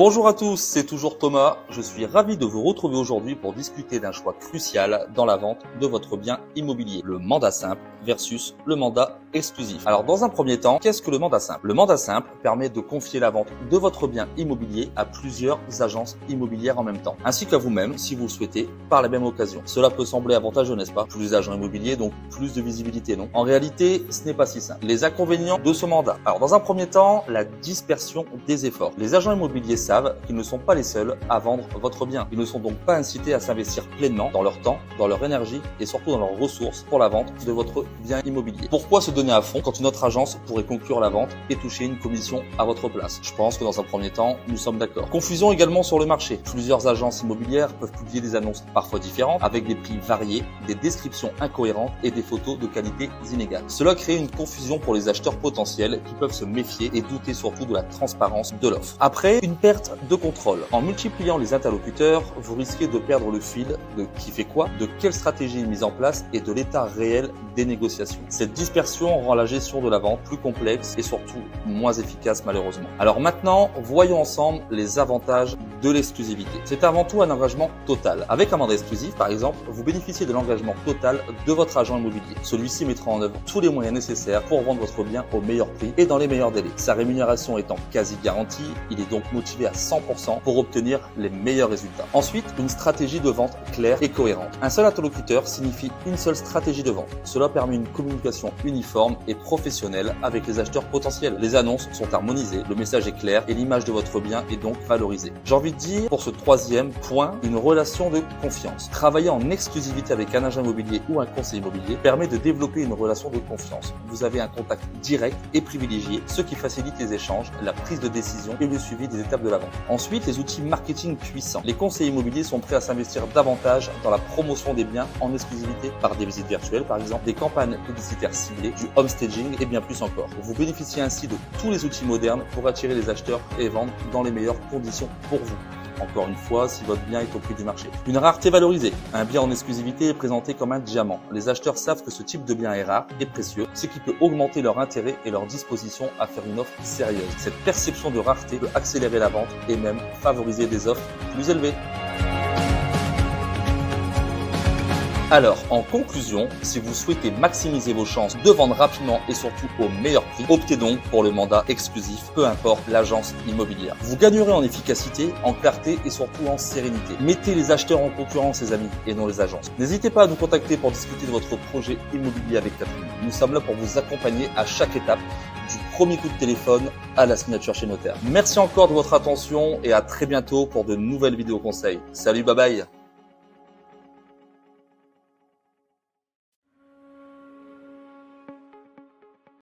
Bonjour à tous, c'est toujours Thomas. Je suis ravi de vous retrouver aujourd'hui pour discuter d'un choix crucial dans la vente de votre bien immobilier. Le mandat simple versus le mandat exclusif. Alors dans un premier temps, qu'est-ce que le mandat simple? Le mandat simple permet de confier la vente de votre bien immobilier à plusieurs agences immobilières en même temps, ainsi qu'à vous-même si vous le souhaitez par la même occasion. Cela peut sembler avantageux, n'est-ce pas? Plus d'agents immobiliers, donc plus de visibilité, non? En réalité, ce n'est pas si simple. Les inconvénients de ce mandat. Alors dans un premier temps, la dispersion des efforts. Les agents immobiliers savent qu'ils ne sont pas les seuls à vendre votre bien. Ils ne sont donc pas incités à s'investir pleinement dans leur temps, dans leur énergie et surtout dans leurs ressources pour la vente de votre bien immobilier. Pourquoi se donner à fond quand une autre agence pourrait conclure la vente et toucher une commission à votre place? Je pense que dans un premier temps, nous sommes d'accord. Confusion également sur le marché. Plusieurs agences immobilières peuvent publier des annonces parfois différentes avec des prix variés, des descriptions incohérentes et des photos de qualité inégale. Cela crée une confusion pour les acheteurs potentiels qui peuvent se méfier et douter surtout de la transparence de l'offre. Après, une perte de contrôle. En multipliant les interlocuteurs, vous risquez de perdre le fil de qui fait quoi, de quelle stratégie est mise en place et de l'état réel des négociations. Cette dispersion rend la gestion de la vente plus complexe et surtout moins efficace malheureusement. Alors maintenant, voyons ensemble les avantages de l'exclusivité. C'est avant tout un engagement total. Avec un mandat exclusif, par exemple, vous bénéficiez de l'engagement total de votre agent immobilier. Celui-ci mettra en œuvre tous les moyens nécessaires pour vendre votre bien au meilleur prix et dans les meilleurs délais. Sa rémunération étant quasi garantie, il est donc motivé à 100% pour obtenir les meilleurs résultats. Ensuite, une stratégie de vente claire et cohérente. Un seul interlocuteur signifie une seule stratégie de vente. Cela permet une communication uniforme et professionnelle avec les acheteurs potentiels. Les annonces sont harmonisées, le message est clair et l'image de votre bien est donc valorisée. J'ai envie de dire, pour ce troisième point, une relation de confiance. Travailler en exclusivité avec un agent immobilier ou un conseiller immobilier permet de développer une relation de confiance. Vous avez un contact direct et privilégié, ce qui facilite les échanges, la prise de décision et le suivi des étapes de la vente. Ensuite, les outils marketing puissants. Les conseillers immobiliers sont prêts à s'investir davantage dans la promotion des biens en exclusivité par des visites virtuelles par exemple, des campagnes publicitaires ciblées, du home staging et bien plus encore. Vous bénéficiez ainsi de tous les outils modernes pour attirer les acheteurs et vendre dans les meilleures conditions pour vous. Encore une fois, si votre bien est au prix du marché. Une rareté valorisée. Un bien en exclusivité est présenté comme un diamant. Les acheteurs savent que ce type de bien est rare et précieux, ce qui peut augmenter leur intérêt et leur disposition à faire une offre sérieuse. Cette perception de rareté peut accélérer la vente et même favoriser des offres plus élevées. Alors, en conclusion, si vous souhaitez maximiser vos chances de vendre rapidement et surtout au meilleur prix, optez donc pour le mandat exclusif, peu importe l'agence immobilière. Vous gagnerez en efficacité, en clarté et surtout en sérénité. Mettez les acheteurs en concurrence, les amis, et non les agences. N'hésitez pas à nous contacter pour discuter de votre projet immobilier avec Catherine. Nous sommes là pour vous accompagner à chaque étape, du premier coup de téléphone à la signature chez notaire. Merci encore de votre attention et à très bientôt pour de nouvelles vidéos conseils. Salut, bye bye!